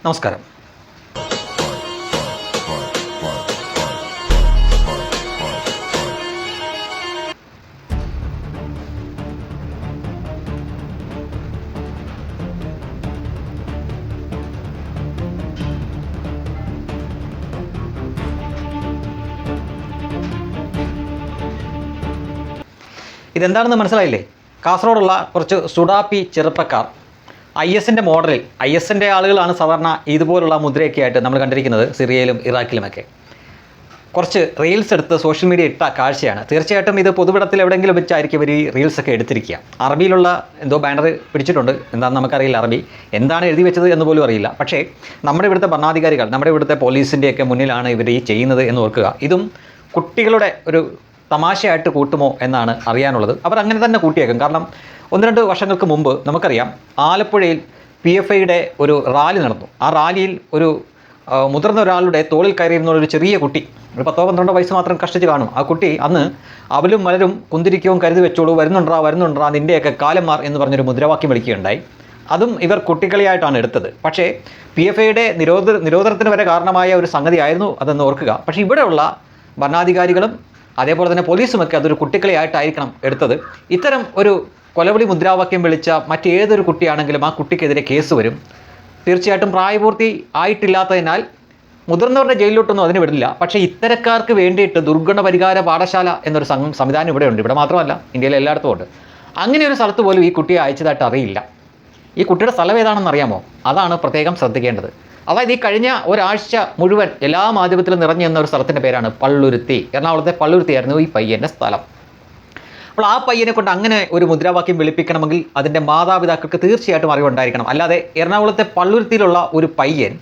നമസ്കാരം. ഇതെന്താണെന്ന് മനസ്സിലായില്ലേ? കാസർഗോഡുള്ള കുറച്ച് സുഡാപ്പി ചെറുപ്പക്കാർ IS-ൻ്റെ മോഡലിൽ, IS-ൻ്റെ ആളുകളാണ് സാധാരണ ഇതുപോലുള്ള മുദ്രയൊക്കെ ആയിട്ട് നമ്മൾ കണ്ടിരിക്കുന്നത് സിറിയയിലും ഇറാഖിലുമൊക്കെ. കുറച്ച് റീൽസ് എടുത്ത് സോഷ്യൽ മീഡിയ ഇട്ട കാഴ്ചയാണ്. തീർച്ചയായിട്ടും ഇത് പൊതുവിടത്തിൽ എവിടെയെങ്കിലും വെച്ചായിരിക്കും ഇവർ ഈ റീൽസൊക്കെ എടുത്തിരിക്കുക. അറബിയിലുള്ള എന്തോ ബാനർ പിടിച്ചിട്ടുണ്ട്, എന്താണെന്ന് നമുക്കറിയില്ല. അറബി എന്താണ് എഴുതി വെച്ചത് എന്ന് പോലും അറിയില്ല. പക്ഷേ നമ്മുടെ ഇവിടുത്തെ ഭരണാധികാരികൾ, നമ്മുടെ ഇവിടുത്തെ പോലീസിൻ്റെയൊക്കെ മുന്നിലാണ് ഇവർ ഈ ചെയ്യുന്നത് എന്ന് ഓർക്കുക. ഇതും കുട്ടികളുടെ ഒരു തമാശയായിട്ട് കൂട്ടുമോ എന്നാണ് അറിയാനുള്ളത്. അവർ അങ്ങനെ തന്നെ കൂട്ടിയേക്കും. കാരണം 1-2 വർഷങ്ങൾക്ക് മുമ്പ് നമുക്കറിയാം, ആലപ്പുഴയിൽ PFIയുടെ ഒരു റാലി നടന്നു. ആ റാലിയിൽ ഒരു മുതിർന്ന ഒരാളുടെ തോളിൽ കയറിയിരുന്ന ഒരു ചെറിയ കുട്ടി, ഒരു 10-12 വയസ്സ് മാത്രം കഷ്ടിച്ച് കാണും. ആ കുട്ടി അന്ന് അവലും മലരും കുന്തിരിക്കവും കരുതി വെച്ചോളൂ, വരുന്നുണ്ടാ നിൻ്റെയൊക്കെ കാലം മാർ എന്ന് പറഞ്ഞൊരു മുദ്രാവാക്യം വിളിക്കുകയുണ്ടായി. അതും ഇവർ കുട്ടികളിയായിട്ടാണ് എടുത്തത്. പക്ഷേ PFIയുടെ നിരോധനത്തിന് വരെ കാരണമായ ഒരു സംഗതിയായിരുന്നു അതെന്ന് ഓർക്കുക. പക്ഷേ ഇവിടെയുള്ള ഭരണാധികാരികളും അതേപോലെ തന്നെ പോലീസുമൊക്കെ അതൊരു കുട്ടികളെയായിട്ടായിരിക്കണം എടുത്തത്. ഇത്തരം ഒരു കൊലവിളി മുദ്രാവാക്യം വിളിച്ച മറ്റേതൊരു കുട്ടിയാണെങ്കിലും ആ കുട്ടിക്കെതിരെ കേസ് വരും. തീർച്ചയായിട്ടും പ്രായപൂർത്തി ആയിട്ടില്ലാത്തതിനാൽ മുതിർന്നവരുടെ ജയിലിലോട്ടൊന്നും അതിന് വിടില്ല. പക്ഷേ ഇത്തരക്കാർക്ക് വേണ്ടിയിട്ട് ദുർഗുണ പരിഹാര പാഠശാല എന്നൊരു സംവിധാനം ഇവിടെയുണ്ട്. ഇവിടെ മാത്രമല്ല, ഇന്ത്യയിൽ എല്ലായിടത്തും ഉണ്ട്. അങ്ങനെ ഒരു സ്ഥലത്ത് പോലും ഈ കുട്ടിയെ അയച്ചതായിട്ട് അറിയില്ല. ഈ കുട്ടിയുടെ സ്ഥലം ഏതാണെന്ന് അറിയാമോ? അതാണ് പ്രത്യേകം ശ്രദ്ധിക്കേണ്ടത്. അതായത് ഈ കഴിഞ്ഞ ഒരാഴ്ച മുഴുവൻ എല്ലാ മാധ്യമത്തിലും നിറഞ്ഞു നിന്ന ഒരു സ്ഥലത്തിൻ്റെ പേരാണ് പള്ളുരുത്തി. എറണാകുളത്തെ പള്ളുരുത്തിയായിരുന്നു ഈ പയ്യൻ്റെ സ്ഥലം. അപ്പോൾ ആ പയ്യനെ കൊണ്ട് അങ്ങനെ ഒരു മുദ്രാവാക്യം വിളിപ്പിക്കണമെങ്കിൽ അതിൻ്റെ മാതാപിതാക്കൾക്ക് തീർച്ചയായിട്ടും അറിവുണ്ടായിരിക്കണം. അല്ലാതെ എറണാകുളത്തെ പള്ളുരുത്തിയിലുള്ള ഒരു പയ്യൻ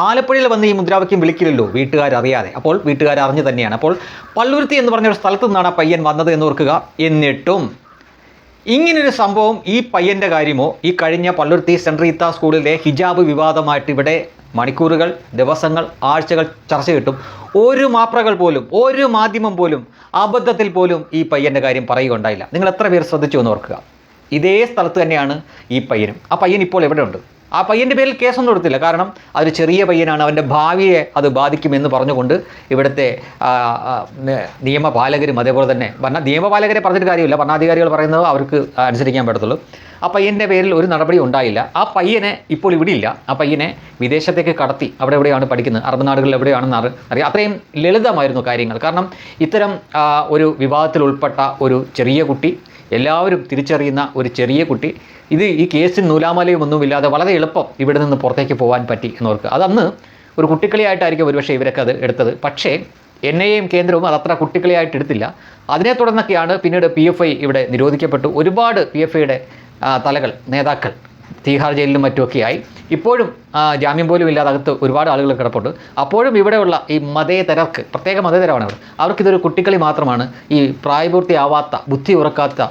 ആലപ്പുഴയിൽ വന്ന് ഈ മുദ്രാവാക്യം വിളിക്കില്ലല്ലോ വീട്ടുകാരറിയാതെ. അപ്പോൾ വീട്ടുകാരറിഞ്ഞു തന്നെയാണ്. അപ്പോൾ പള്ളുരുത്തി എന്ന് പറഞ്ഞൊരു സ്ഥലത്തു നിന്നാണ് ആ പയ്യൻ വന്നത് എന്ന് ഓർക്കുക. എന്നിട്ടും ഇങ്ങനൊരു സംഭവം ഈ പയ്യൻ്റെ കാര്യമോ ഈ കഴിഞ്ഞ പള്ളുരുത്തി സെൻറ്റ് റീത്ത സ്കൂളിലെ ഹിജാബ് വിവാദമായിട്ട് ഇവിടെ മണിക്കൂറുകൾ, ദിവസങ്ങൾ, ആഴ്ചകൾ ചർച്ച കിട്ടും. ഒരു മാപ്രകൾ പോലും, ഒരു മാധ്യമം പോലും അബദ്ധത്തിൽ പോലും ഈ പയ്യൻ്റെ കാര്യം പറയുകയുണ്ടായില്ല. നിങ്ങൾ എത്ര പേർ ശ്രദ്ധിച്ചു എന്ന് ഓർക്കുക. ഇതേ സ്ഥലത്ത് തന്നെയാണ് ഈ പയ്യനും. ആ പയ്യൻ ഇപ്പോൾ എവിടെയുണ്ട്? ആ പയ്യൻ്റെ പേരിൽ കേസൊന്നും കൊടുത്തില്ല. കാരണം അതൊരു ചെറിയ പയ്യനാണ്, അവൻ്റെ ഭാവിയെ അത് ബാധിക്കുമെന്ന് പറഞ്ഞുകൊണ്ട് ഇവിടുത്തെ നിയമപാലകരും അതേപോലെ തന്നെ നിയമപാലകരെ പറഞ്ഞിട്ട് കാര്യമില്ല, ഭരണാധികാരികൾ പറയുന്നത് അവർക്ക് അനുസരിക്കാൻ പറ്റത്തുള്ളൂ. ആ പയ്യൻ്റെ പേരിൽ ഒരു നടപടി ഉണ്ടായില്ല. ആ പയ്യനെ ഇപ്പോൾ ഇവിടെയില്ല. ആ പയ്യനെ വിദേശത്തേക്ക് കടത്തി. അവിടെ എവിടെയാണ് പഠിക്കുന്നത്, അറബ് നാടുകളിൽ എവിടെയാണെന്ന് അറിയാം. അത്രയും ലളിതമായിരുന്നു കാര്യങ്ങൾ. കാരണം ഇത്തരം ഒരു വിവാദത്തിൽ ഉൾപ്പെട്ട ഒരു ചെറിയ കുട്ടി, എല്ലാവരും തിരിച്ചറിയുന്ന ഒരു ചെറിയ കുട്ടി, ഈ കേസിൽ നൂലാമലയും ഒന്നുമില്ലാതെ വളരെ എളുപ്പം ഇവിടെ നിന്ന് പുറത്തേക്ക് പോകാൻ പറ്റി എന്നോർക്ക്. അതന്ന് ഒരു കുട്ടിക്കളിയായിട്ടായിരിക്കും ഒരുപക്ഷെ ഇവരൊക്കെ അത് എടുത്തത്. പക്ഷേ NIA-യും കേന്ദ്രവും അതത്ര കുട്ടിക്കളിയായിട്ട് എടുത്തില്ല. അതിനെ തുടർന്നൊക്കെയാണ് പിന്നീട് PFI ഇവിടെ നിരോധിക്കപ്പെട്ടു. ഒരുപാട് PFIയുടെ തലകൾ, നേതാക്കൾ തീഹാർ ജയിലിലും മറ്റുമൊക്കെയായി. ഇപ്പോഴും ജാമ്യം പോലും ഇല്ലാതെ അകത്ത് ഒരുപാട് ആളുകൾ കിടപ്പുണ്ട്. അപ്പോഴും ഇവിടെയുള്ള ഈ മതേതരർക്ക്, പ്രത്യേക മതേതരമാണ് അവർ, അവർക്കിതൊരു കുട്ടിക്കളി മാത്രമാണ്. ഈ പ്രായപൂർത്തിയാവാത്ത, ബുദ്ധി ഉറക്കാത്ത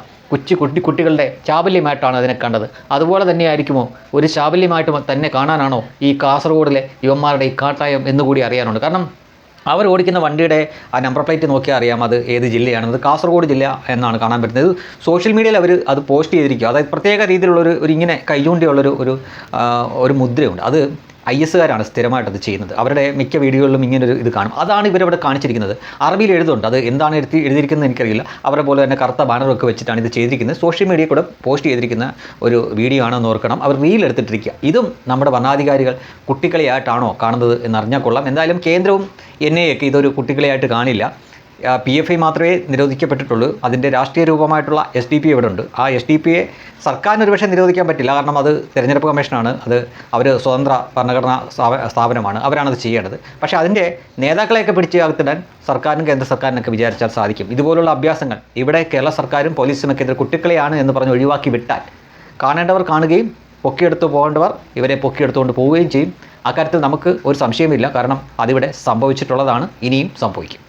കുട്ടികളുടെ ചാബല്യമായിട്ടാണ് അതിനെ കണ്ടത്. അതുപോലെ തന്നെയായിരിക്കുമോ, ഒരു ചാബല്യമായിട്ട് തന്നെ കാണാനാണോ ഈ കാസർഗോഡിലെ യുവന്മാരുടെ ഈ കാട്ടായം എന്നുകൂടി അറിയാനുണ്ട്. കാരണം അവർ ഓടിക്കുന്ന വണ്ടിയുടെ ആ നമ്പർ പ്ലേറ്റ് നോക്കിയാൽ അറിയാം അത് ഏത് ജില്ലയാണ്. അത് കാസർഗോഡ് ജില്ല എന്നാണ് കാണാൻ പറ്റുന്നത്. സോഷ്യൽ മീഡിയയിൽ അവർ അത് പോസ്റ്റ് ചെയ്തിരിക്കുക. അതായത് പ്രത്യേക രീതിയിലുള്ളൊരു ഇങ്ങനെ കൈചൂണ്ടിയുള്ളൊരു ഒരു മുദ്രയുണ്ട്. അത് IS-കാരാണ് സ്ഥിരമായിട്ടത് ചെയ്യുന്നത്. അവരുടെ മിക്ക വീഡിയോകളിലും ഇങ്ങനൊരു ഇത് കാണും. അതാണ് ഇവരവിടെ കാണിച്ചിരിക്കുന്നത്. അറബിയിൽ എഴുതുന്നുണ്ട്. അത് എന്താണ് എഴുതിയിരിക്കുന്നത് എനിക്കറിയില്ല. അവരെ പോലെ തന്നെ കറുത്ത ബാനറൊക്കെ വെച്ചിട്ടാണ് ഇത് ചെയ്തിരിക്കുന്നത്. സോഷ്യൽ മീഡിയ കൂടെ പോസ്റ്റ് ചെയ്തിരിക്കുന്ന ഒരു വീഡിയോ ആണെന്ന് ഓർക്കണം. അവർ റീൽ എടുത്തിട്ടിരിക്കുക. ഇതും നമ്മുടെ ഭരണാധികാരികൾ കുട്ടിക്കളിയായിട്ടാണോ കാണുന്നത് എന്നറിഞ്ഞാൽ കൊള്ളാം. എന്തായാലും കേന്ദ്രവും NIA-യൊക്കെ ഇതൊരു കുട്ടിക്കളിയായിട്ട് കാണില്ല. PFI മാത്രമേ നിരോധിക്കപ്പെട്ടിട്ടുള്ളൂ. അതിൻ്റെ രാഷ്ട്രീയ രൂപമായിട്ടുള്ള SDP ഇവിടെ ഉണ്ട്. ആ SDP-യെ സർക്കാരിന് ഒരുപക്ഷെ നിരോധിക്കാൻ പറ്റില്ല. കാരണം അത് തിരഞ്ഞെടുപ്പ് കമ്മീഷനാണ്. അവർ സ്വതന്ത്ര ഭരണഘടനാ സ്ഥാപനമാണ്. അവരാണത് ചെയ്യേണ്ടത്. പക്ഷേ അതിൻ്റെ നേതാക്കളെയൊക്കെ പിടിച്ച് അകത്തിടാൻ സർക്കാരിനും കേന്ദ്ര സർക്കാരിനൊക്കെ വിചാരിച്ചാൽ സാധിക്കും. ഇതുപോലുള്ള അഭ്യാസങ്ങൾ ഇവിടെ കേരള സർക്കാരും പോലീസുമൊക്കെ ഇത് കുട്ടിക്കളിയാണ് എന്ന് പറഞ്ഞ് ഒഴിവാക്കി വിട്ടാൽ കാണേണ്ടവർ കാണുകയും പൊക്കിയെടുത്ത് പോകേണ്ടവർ ഇവരെ പൊക്കിയെടുത്തുകൊണ്ട് പോവുകയും ചെയ്യും. അക്കാര്യത്തിൽ നമുക്ക് ഒരു സംശയമില്ല. കാരണം അതിവിടെ സംഭവിച്ചിട്ടുള്ളതാണ്, ഇനിയും സംഭവിക്കും.